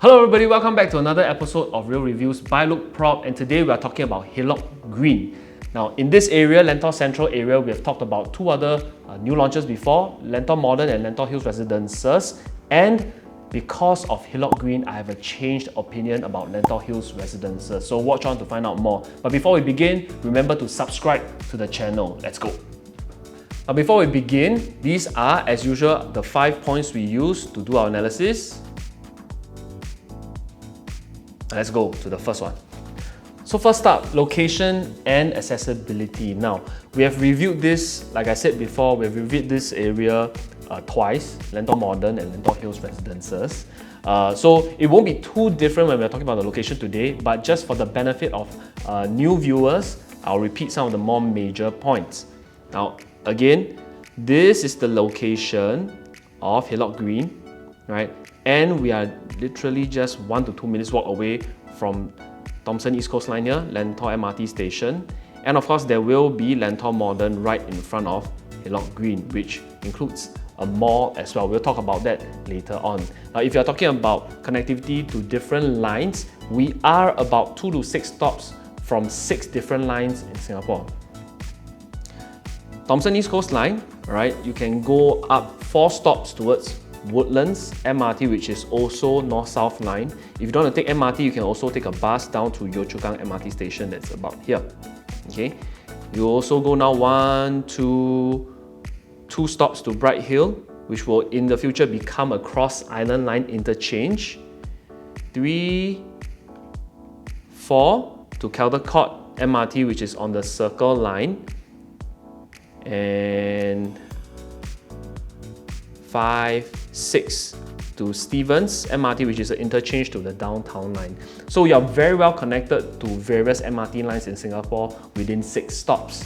Hello everybody, welcome back to another episode of Real Reviews by Look Prop, and today we are talking about Hillock Green. Now in this area, Lentor Central area, we have talked about two other new launches before, Lentor Modern and Lentor Hills Residences, and because of Hillock Green, I have a changed opinion about Lentor Hills Residences, so watch on to find out more. But before we begin, remember to subscribe to the channel. Let's go! Now before we begin, these are, as usual, the 5 points we use to do our analysis. Let's go to the first one. So first up, location and accessibility. Now, we have reviewed this, like I said before, we have reviewed this area twice, Lentor Modern and Lentor Hills Residences. So it won't be too different when we're talking about the location today, but just for the benefit of new viewers, I'll repeat some of the more major points. Now, again, this is the location of Hillock Green, right? And we are literally just 1 to 2 minutes walk away from Thomson East Coast Line here, Lentor MRT station. And of course, there will be Lentor Modern right in front of Hillock Green, which includes a mall as well. We'll talk about that later on. Now, if you're talking about connectivity to different lines, we are about 2 to 6 stops from 6 different lines in Singapore. Thomson East Coast Line, right? You can go up 4 stops towards Woodlands MRT, which is also North-South line. If you don't want to take MRT, you can also take a bus down to Yio Chu Kang MRT station that's about here. Okay, you also go now 2 stops to Bright Hill, which will in the future become a Cross Island Line interchange. 3, 4 to Caldecott MRT, which is on the Circle Line, and 5, 6 to Stevens MRT, which is an interchange to the Downtown Line. So you are very well connected to various MRT lines in Singapore within 6 stops.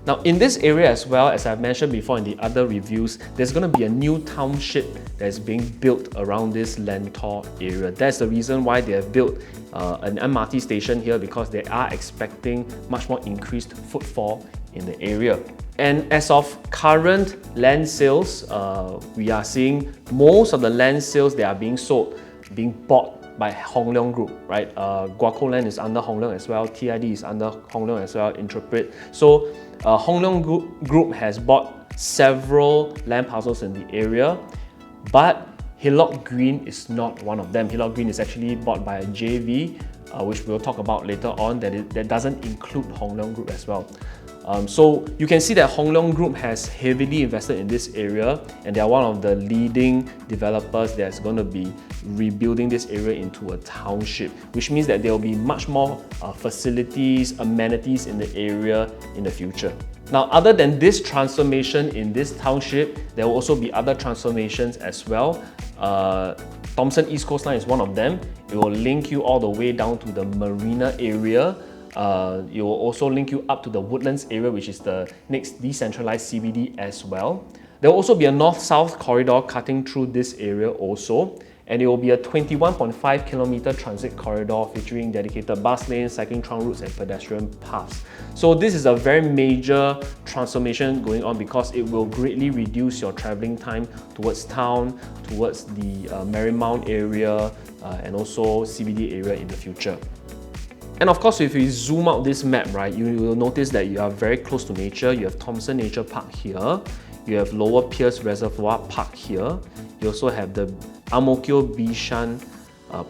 Now in this area as well, as I've mentioned before in the other reviews, there's going to be a new township that's being built around this Lentor area. That's the reason why they have built an MRT station here, because they are expecting much more increased footfall in the area. And as of current land sales, we are seeing most of the land sales that are being sold, being bought by Hong Leong Group, right? Guaco Land is under Hong Leong as well, TID is under Hong Leong as well, Intrepid. So Hong Leong Group has bought several land parcels in the area, but Hillock Green is not one of them. Hillock Green is actually bought by a JV, which we'll talk about later on, that doesn't include Hong Leong Group as well. So you can see that Hong Leong Group has heavily invested in this area, and they are one of the leading developers that's going to be rebuilding this area into a township, which means that there will be much more facilities, amenities in the area in the future. Now, other than this transformation in this township, there will also be other transformations as well. Thomson East Coast Line is one of them. It will link you all the way down to the Marina area. It will also link you up to the Woodlands area, which is the next decentralized CBD as well. There will also be a north-south corridor cutting through this area also, and it will be a 21.5 kilometer transit corridor featuring dedicated bus lanes, cycling trunk routes, and pedestrian paths. So this is a very major transformation going on, because it will greatly reduce your traveling time towards town, towards the Marymount area, and also CBD area in the future. And of course, if you zoom out this map, right, you will notice that you are very close to nature. You have Thomson Nature Park here. You have Lower Pierce Reservoir Park here. You also have the Ang Mo Kio Bishan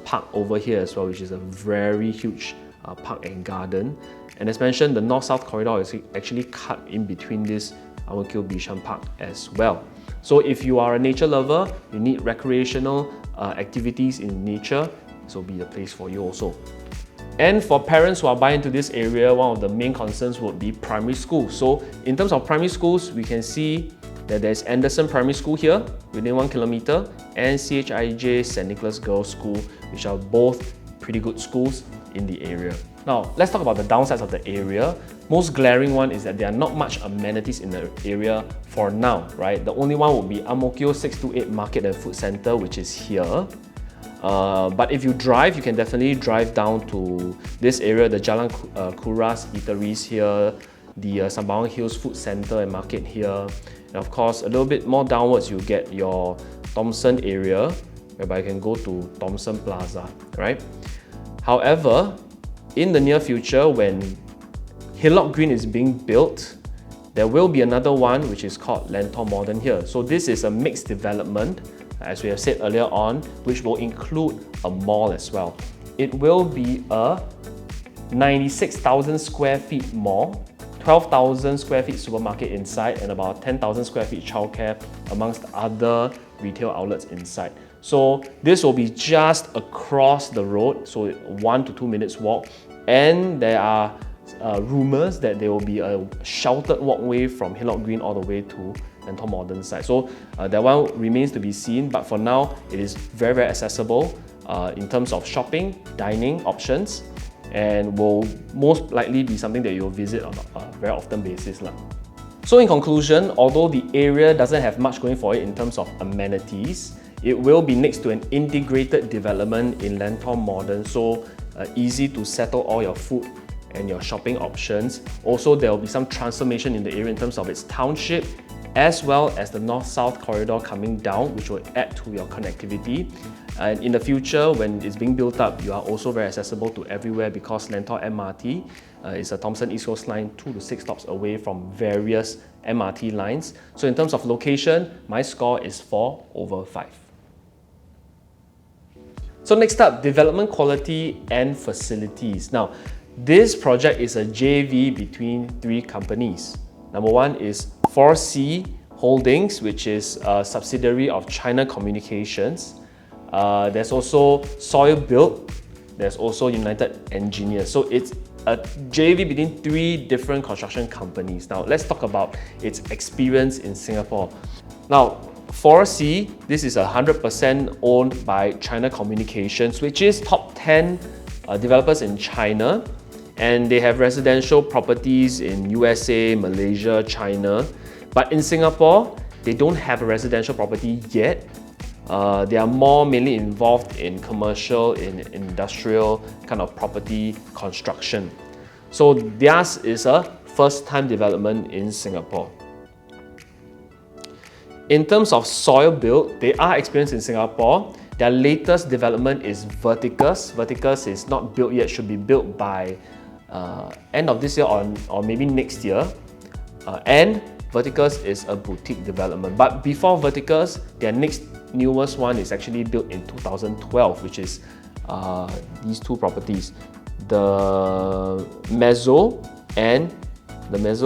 Park over here as well, which is a very huge park and garden. And as mentioned, the north-south corridor is actually cut in between this Ang Mo Kio Bishan Park as well. So if you are a nature lover, you need recreational activities in nature, this will be the place for you also. And for parents who are buying into this area, one of the main concerns would be primary school. So in terms of primary schools, we can see that there's Anderson Primary School here within 1 kilometer, and CHIJ St. Nicholas Girls School, which are both pretty good schools in the area. Now, let's talk about the downsides of the area. Most glaring one is that there are not much amenities in the area for now, right? The only one would be Ang Mo Kio 628 Market and Food Centre, which is here. But if you drive, you can definitely drive down to this area, the Jalan Kuras eateries here, the Sembawang Hills Food Centre and Market here. And of course, a little bit more downwards, you get your Thomson area, whereby you can go to Thomson Plaza, right? However, in the near future, when Hillock Green is being built, there will be another one which is called Lentor Modern here. So this is a mixed development, as we have said earlier on, which will include a mall as well. It will be a 96,000 square feet mall, 12,000 square feet supermarket inside, and about 10,000 square feet childcare amongst other retail outlets inside. So this will be just across the road, so 1 to 2 minutes walk, and there are rumors that there will be a sheltered walkway from Hillock Green all the way to Lentor Modern side. So that one remains to be seen, but for now it is very, very accessible in terms of shopping, dining options, and will most likely be something that you'll visit on a very often basis. So in conclusion, although the area doesn't have much going for it in terms of amenities, it will be next to an integrated development in Lentor Modern, so easy to settle all your food and your shopping options. Also, there will be some transformation in the area in terms of its township, as well as the north-south corridor coming down, which will add to your connectivity. And in the future, when it's being built up, you are also very accessible to everywhere because Lentor MRT is a Thomson East Coast Line 2 to 6 stops away from various MRT lines. So in terms of location, my score is 4/5. So next up, development quality and facilities. Now, this project is a JV between 3 companies. Number one is 4C Holdings, which is a subsidiary of China Communications. There's also Soil Built, there's also United Engineers. So it's a JV between 3 different construction companies. Now let's talk about its experience in Singapore. Now 4C, this is 100% owned by China Communications, which is top 10 developers in China, and they have residential properties in USA, Malaysia, China. But in Singapore, they don't have a residential property yet. They are more mainly involved in commercial, in industrial kind of property construction. So theirs is a first-time development in Singapore. In terms of Soil Built, they are experienced in Singapore. Their latest development is Verticus. Verticus is not built yet, should be built by end of this year or maybe next year. And Verticus is a boutique development. But before Verticus, their next newest one is actually built in 2012, which is these 2 properties. The Mezzo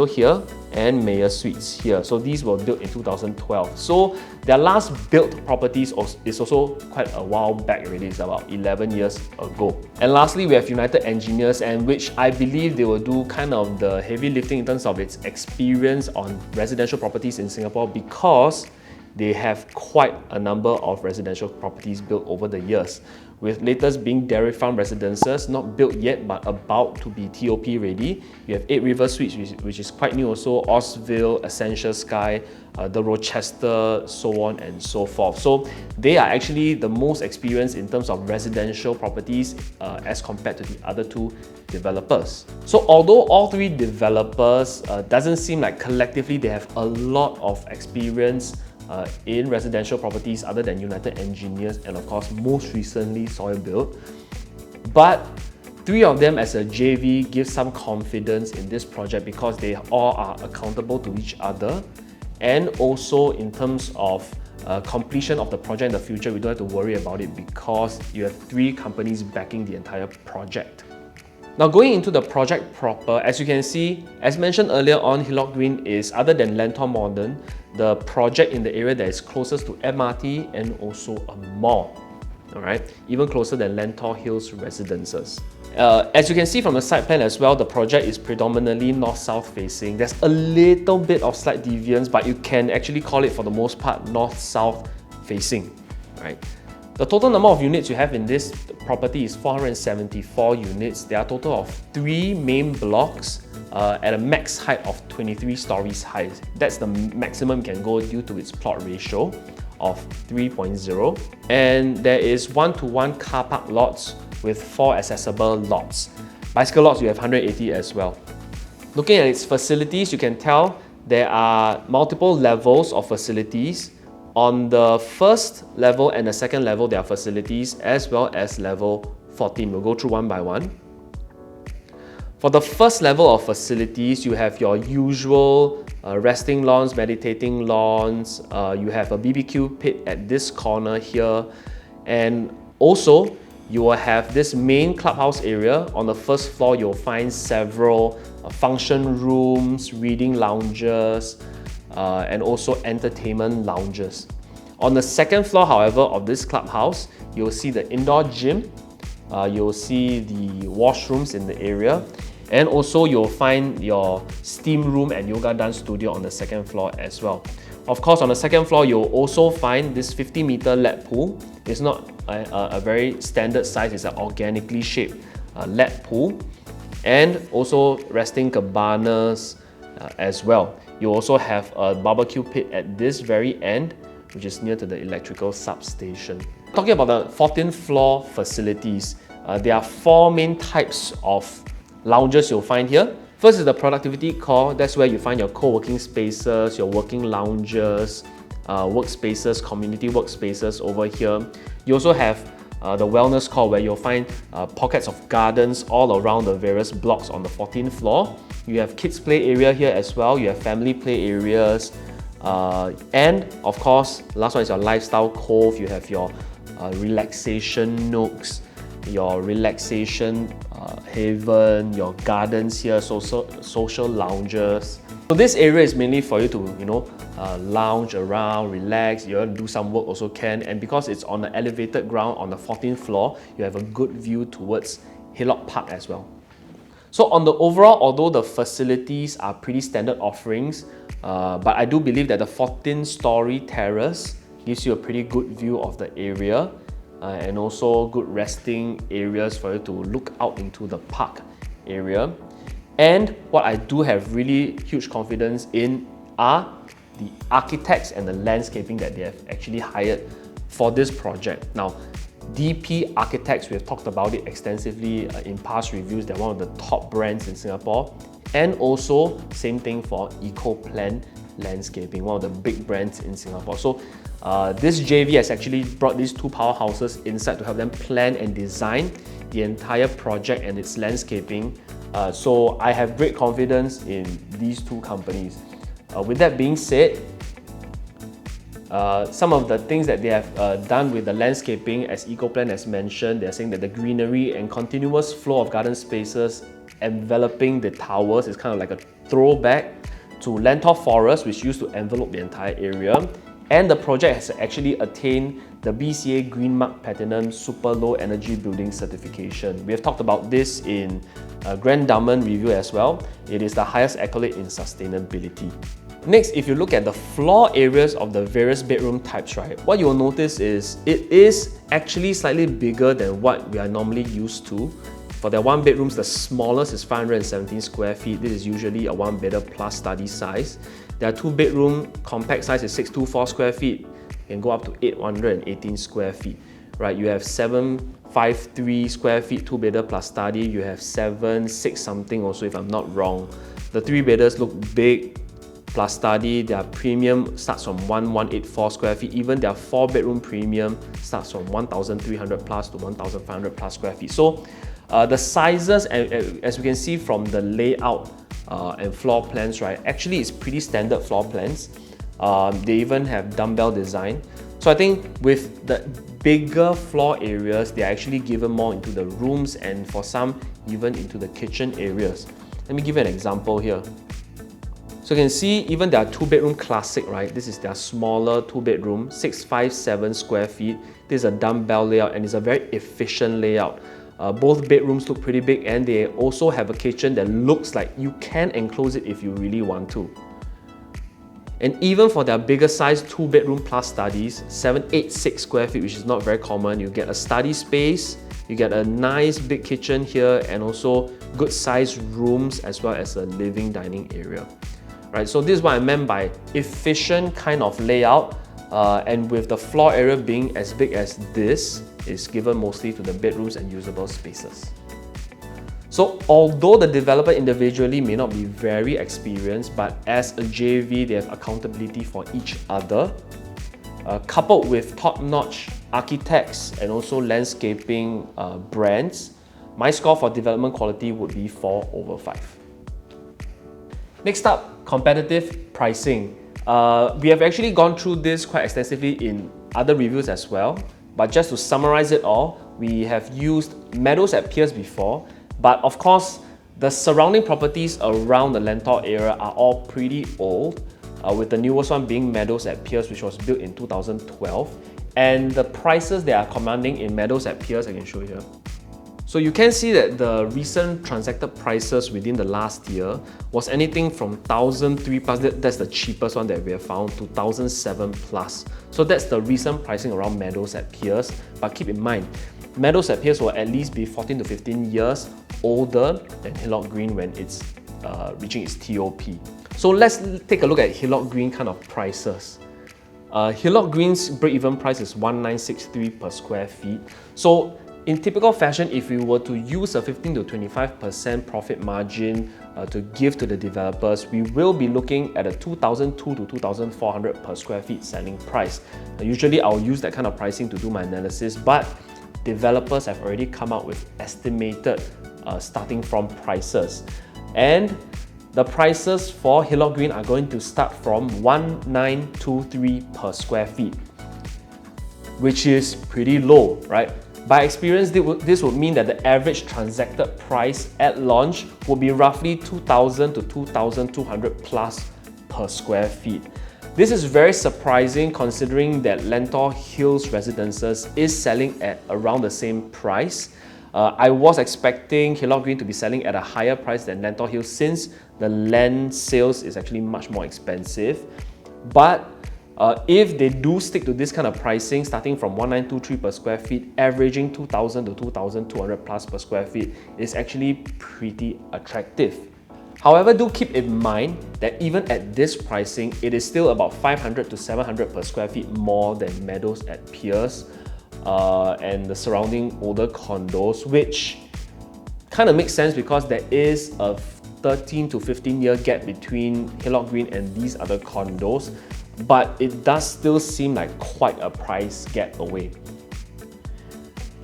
here and Mayor Suites here. So these were built in 2012. So their last built properties is also quite a while back already. It's about 11 years ago. And lastly, we have United Engineers, and which I believe they will do kind of the heavy lifting in terms of its experience on residential properties in Singapore, because they have quite a number of residential properties built over the years, with latest being Dairy Farm Residences, not built yet but about to be TOP ready. We have 8 River Suites, which is quite new also, Osville, Essential Sky, the Rochester, so on and so forth. So they are actually the most experienced in terms of residential properties as compared to the other 2 developers. So although all 3 developers doesn't seem like collectively they have a lot of experience in residential properties other than United Engineers and of course most recently Soil Built, but 3 of them as a JV give some confidence in this project because they all are accountable to each other, and also in terms of completion of the project in the future, we don't have to worry about it because you have 3 companies backing the entire project. Now going into the project proper, as you can see, as mentioned earlier on, Hillock Green is, other than Lentor Modern, the project in the area that is closest to MRT and also a mall. Alright, even closer than Lentor Hills Residences. As you can see from the site plan as well, the project is predominantly north-south facing. There's a little bit of slight deviance, but you can actually call it for the most part north-south facing. Right? The total number of units you have in this property is 474 units. There are a total of 3 main blocks at a max height of 23 stories high. That's the maximum you can go due to its plot ratio of 3.0. And there is 1-to-1 car park lots with 4 accessible lots. Bicycle lots, you have 180 as well. Looking at its facilities, you can tell there are multiple levels of facilities On the first level and the second level, there are facilities as well as level 14. We'll go through one by one. For the first level of facilities, you have your usual resting lawns, meditating lawns. You have a BBQ pit at this corner here. And also, you will have this main clubhouse area. On the first floor, you'll find several function rooms, reading lounges, and also entertainment lounges. On the second floor, however, of this clubhouse, you'll see the indoor gym, you'll see the washrooms in the area, and also you'll find your steam room and yoga dance studio on the second floor as well. Of course, on the second floor, you'll also find this 50-meter lap pool. It's not a very standard size, it's an organically shaped lap pool, and also resting cabanas as well. You also have a barbecue pit at this very end, which is near to the electrical substation. Talking about the 14th floor facilities, there are 4 main types of lounges you'll find here. First is the productivity core. That's where you find your co-working spaces, your working lounges, workspaces, community workspaces over here. You also have the wellness core, where you'll find pockets of gardens all around the various blocks on the 14th floor. You have kids play area here as well. You have family play areas. And of course, last one is your lifestyle cove. You have your relaxation nooks, your relaxation haven, your gardens here, social lounges. So this area is mainly for you to, lounge around, relax. You want to do some work also can. And because it's on the elevated ground on the 14th floor, you have a good view towards Hillock Park as well. So on the overall, although the facilities are pretty standard offerings, but I do believe that the 14-story terrace gives you a pretty good view of the area, and also good resting areas for you to look out into the park area. And what I do have really huge confidence in are the architects and the landscaping that they have actually hired for this project. Now, DP Architects, we have talked about it extensively in past reviews. They're one of the top brands in Singapore. And also, same thing for EcoPlan Landscaping, one of the big brands in Singapore. So this JV has actually brought these 2 powerhouses inside to help them plan and design the entire project and its landscaping. So I have great confidence in these 2 companies. With that being said, some of the things that they have done with the landscaping, as EcoPlan has mentioned, they're saying that the greenery and continuous flow of garden spaces enveloping the towers is kind of like a throwback to Lentor Forest, which used to envelope the entire area. And the project has actually attained the BCA Green Mark Platinum Super Low Energy Building Certification. We have talked about this in Grand Diamond review as well. It is the highest accolade in sustainability. Next, if you look at the floor areas of the various bedroom types, right, what you'll notice is it is actually slightly bigger than what we are normally used to. For their 1 bedrooms, the smallest is 517 square feet. This is usually a 1-bedder plus study size. Their 2-bedroom compact size is 624 square feet. You can go up to 818 square feet. Right, you have 753 square feet 2-bedder plus study. You have 760 something also, if I'm not wrong. The 3-bedders look big plus study. Their premium starts from 1184 square feet. Even their 4-bedroom premium starts from 1,300 plus to 1,500 plus square feet. So the sizes, as we can see from the layout and floor plans, right, actually it's pretty standard floor plans. They even have dumbbell design. So I think with the bigger floor areas, they're actually given more into the rooms, and for some, even into the kitchen areas. Let me give you an example here. So you can see even their 2-bedroom classic, right? This is their smaller 2-bedroom, 657 square feet. This is a dumbbell layout and it's a very efficient layout. Both bedrooms look pretty big, and they also have a kitchen that looks like you can enclose it if you really want to. And even for their bigger size 2-bedroom plus studies, 786 square feet, which is not very common, you get a study space, you get a nice big kitchen here, and also good sized rooms as well as a living dining area. Right, so this is what I meant by efficient kind of layout, and with the floor area being as big as this, is given mostly to the bedrooms and usable spaces. So although the developer individually may not be very experienced, but as a JV, they have accountability for each other. coupled with top-notch architects and also landscaping brands, my score for development quality would be 4/5. Next up, competitive pricing. We have actually gone through this quite extensively in other reviews as well, but just to summarize it all, we have used Meadows at Peirce before, but of course, the surrounding properties around the Lentor area are all pretty old, with the newest one being Meadows at Peirce, which was built in 2012. And the prices they are commanding in Meadows at Peirce, I can show you here. So you can see that the recent transacted prices within the last year was anything from 1,003 plus, that's the cheapest one that we have found, to 1,007 plus. So that's the recent pricing around Meadows at Peirce. But keep in mind, Meadows at Peirce will at least be 14 to 15 years older than Hillock Green when it's reaching its TOP. So let's take a look at Hillock Green kind of prices. Hillock Green's break-even price is 1,963 per square feet. So in typical fashion, if we were to use a 15 to 25% profit margin to give to the developers, we will be looking at a 2,200 to 2,400 per square feet selling price. Usually I'll use that kind of pricing to do my analysis, but developers have already come out with estimated starting from prices. And the prices for Hillock Green are going to start from 1,923 per square feet, which is pretty low, right? By experience, this would mean that the average transacted price at launch would be roughly 2,000 to 2,200 plus per square feet. This is very surprising considering that Lentor Hills Residences is selling at around the same price. I was expecting Hillock Green to be selling at a higher price than Lentor Hills since the land sales is actually much more expensive. But if they do stick to this kind of pricing, starting from 1,923 per square feet, averaging 2,000 to 2,200 plus per square feet, is actually pretty attractive. However, do keep in mind that even at this pricing, it is still about 500 to 700 per square feet more than Meadows at Peirce and the surrounding older condos, which kind of makes sense because there is a 13 to 15 year gap between Hillock Green and these other condos, but it does still seem like quite a price gap away.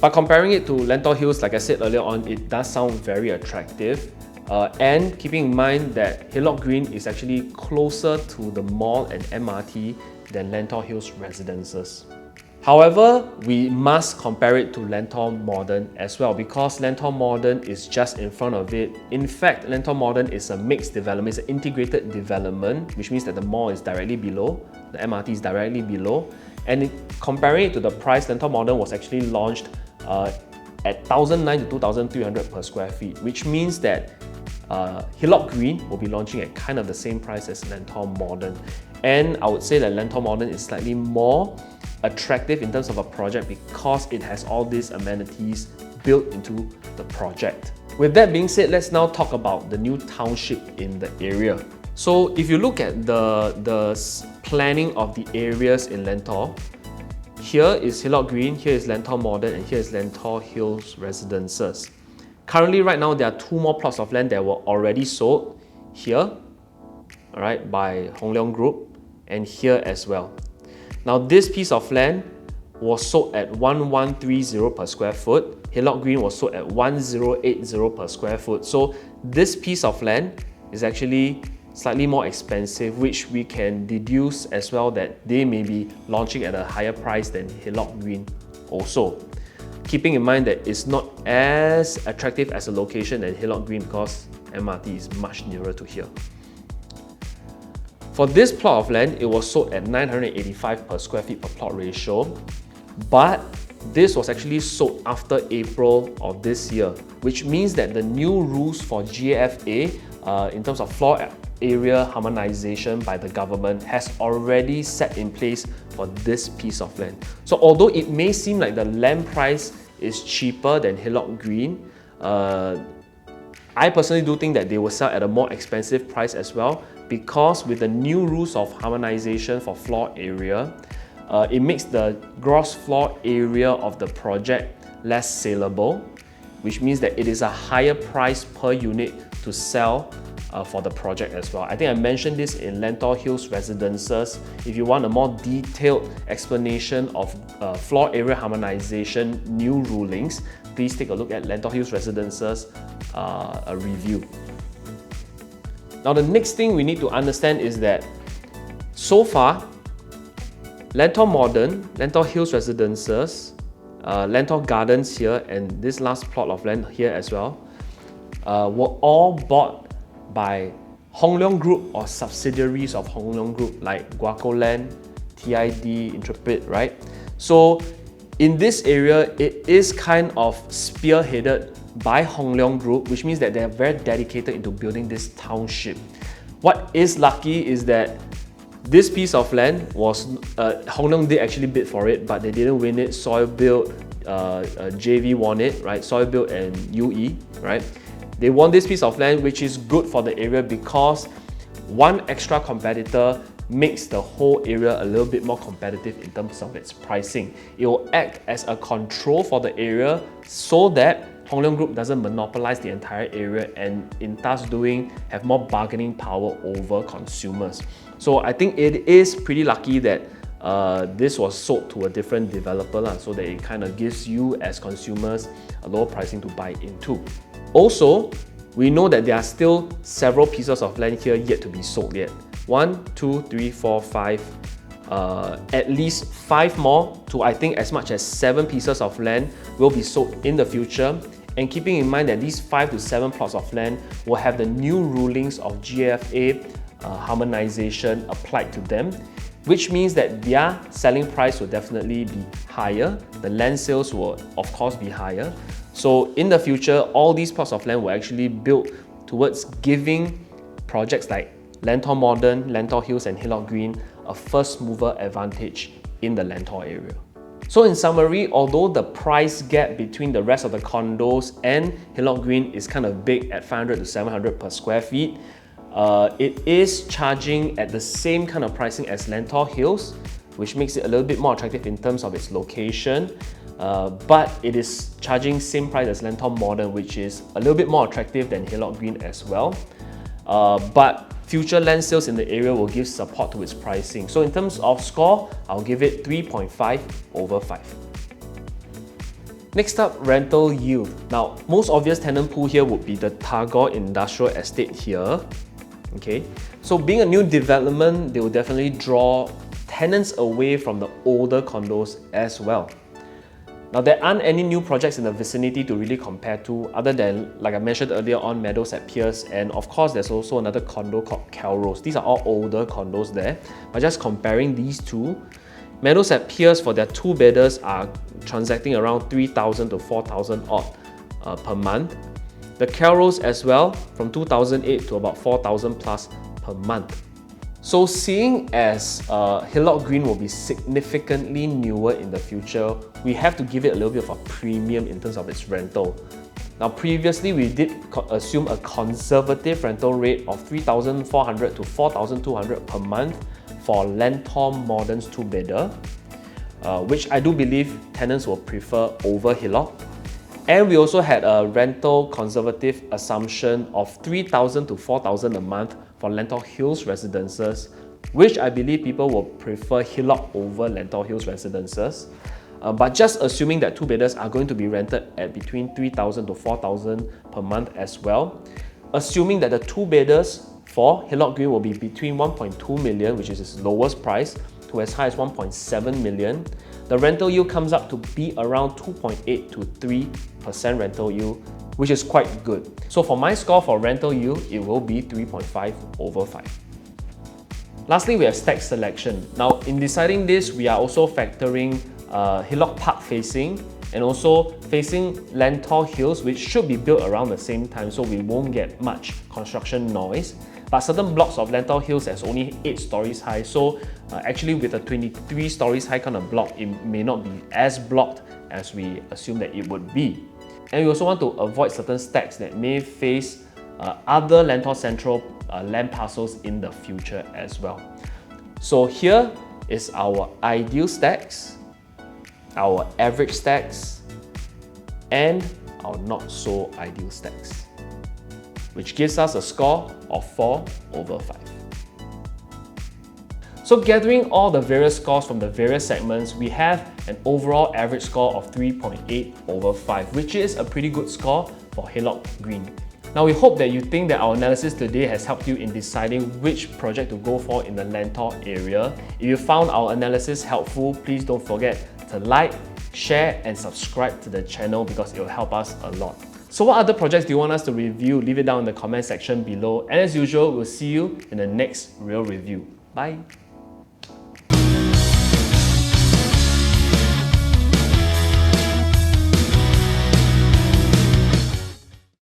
But comparing it to Lentor Hills, like I said earlier on, it does sound very attractive. And keeping in mind that Hillock Green is actually closer to the mall and MRT than Lentor Hills Residences. However, we must compare it to Lentor Modern as well because Lentor Modern is just in front of it. In fact, Lentor Modern is a mixed development, it's an integrated development, which means that the mall is directly below, the MRT is directly below. And comparing it to the price, Lentor Modern was actually launched at 1,900 to 2,300 per square feet, which means that Hillock Green will be launching at kind of the same price as Lentor Modern. And I would say that Lentor Modern is slightly more attractive in terms of a project because it has all these amenities built into the project. With that being said, let's now talk about the new township in the area. So if you look at the planning of the areas in Lentor, here is Hillock Green, here is Lentor Modern, and here is Lentor Hills Residences. Currently, right now, there are 2 more plots of land that were already sold here, all right, by Hong Leong Group, and here as well. Now, this piece of land was sold at 1,130 per square foot. Hillock Green was sold at 1,080 per square foot. So this piece of land is actually slightly more expensive, which we can deduce as well that they may be launching at a higher price than Hillock Green also. Keeping in mind that it's not as attractive as a location than Hillock Green because MRT is much nearer to here. For this plot of land, it was sold at 985 per square feet per plot ratio, but this was actually sold after April of this year, which means that the new rules for GFA in terms of floor area harmonization by the government has already set in place for this piece of land. So although it may seem like the land price is cheaper than Hillock Green, I personally do think that they will sell at a more expensive price as well, because with the new rules of harmonization for floor area, it makes the gross floor area of the project less saleable, which means that it is a higher price per unit to sell for the project as well. I think I mentioned this in Lentor Hills Residences. If you want a more detailed explanation of floor area harmonization new rulings, please take a look at Lentor Hills Residences a review. Now the next thing we need to understand is that so far, Lentor Modern, Lentor Hills Residences, Lentor Gardens here, and this last plot of land here as well, were all bought by Hong Leong Group or subsidiaries of Hong Leong Group like Guaco-Land, TID, Intrepid, right? So in this area, it is kind of spearheaded by Hong Leong Group, which means that they are very dedicated into building this township. What is lucky is that this piece of land was, Hong Leong did actually bid for it, but they didn't win it. Soil Build, JV won it, right? Soil Build and UE, right? They won this piece of land, which is good for the area because one extra competitor makes the whole area a little bit more competitive in terms of its pricing. It will act as a control for the area so that Hong Leong Group doesn't monopolize the entire area and in thus doing have more bargaining power over consumers. So I think it is pretty lucky that this was sold to a different developer, so that it kind of gives you as consumers a lower pricing to buy into. Also, we know that there are still several pieces of land here yet to be sold yet. 1, 2, 3, 4, 5, at least 5 more to I think as much as 7 pieces of land will be sold in the future. And keeping in mind that these 5 to 7 plots of land will have the new rulings of GFA harmonization applied to them, which means that their selling price will definitely be higher. The land sales will of course be higher. So in the future, all these plots of land will actually build towards giving projects like Lentor Modern, Lentor Hills and Hillock Green a first mover advantage in the Lentor area. So in summary, although the price gap between the rest of the condos and Hillock Green is kind of big at 500 to 700 per square feet, it is charging at the same kind of pricing as Lentor Hills, which makes it a little bit more attractive in terms of its location. But it is charging same price as Lentor Modern, which is a little bit more attractive than Hillock Green as well. But future land sales in the area will give support to its pricing. So in terms of score, I'll give it 3.5 over 5. Next up, rental yield. Now, most obvious tenant pool here would be the Tagore Industrial Estate here. Okay, so being a new development, they will definitely draw tenants away from the older condos as well. Now, there aren't any new projects in the vicinity to really compare to, other than, like I mentioned earlier on, Meadows at Pierce, and of course there's also another condo called Calrose. These are all older condos there, but just comparing these two, Meadows at Pierce for their 2-bedders are transacting around 3,000 to 4,000 odd per month. The Calrose as well, from 2008 to about 4,000 plus per month. So seeing as Hillock Green will be significantly newer in the future, we have to give it a little bit of a premium in terms of its rental. Now previously we did assume a conservative rental rate of 3,400 to 4,200 per month for Lentor Modern's 2-bedder, which I do believe tenants will prefer over Hillock. And we also had a rental conservative assumption of 3,000 to 4,000 a month for Lentor Hills Residences, which I believe people will prefer Hillock over Lentor Hills Residences. But just assuming that 2-bedders are going to be rented at between 3,000 to 4,000 per month as well, assuming that the 2-bedders for Hillock Green will be between 1.2 million, which is its lowest price, to as high as 1.7 million, the rental yield comes up to be around 2.8 to 3% rental yield, which is quite good. So for my score for rental yield, it will be 3.5 over 5. Lastly, we have stack selection. Now, in deciding this, we are also factoring Hillock Park facing and also facing Lentor Hills, which should be built around the same time, so we won't get much construction noise. But certain blocks of Lentor Hills is only 8 stories high, so actually with a 23 stories high kind of block, it may not be as blocked as we assume that it would be. And we also want to avoid certain stacks that may face other Lentor Central land parcels in the future as well. So here is our ideal stacks, our average stacks, and our not so ideal stacks. which gives us a score of 4/5. So gathering all the various scores from the various segments, we have an overall average score of 3.8/5, which is a pretty good score for Hayloft Green. Now we hope that you think that our analysis today has helped you in deciding which project to go for in the Lentor area. If you found our analysis helpful, please don't forget to like, share and subscribe to the channel because it will help us a lot. So what other projects do you want us to review? Leave it down in the comment section below. And as usual, we'll see you in the next real review. Bye!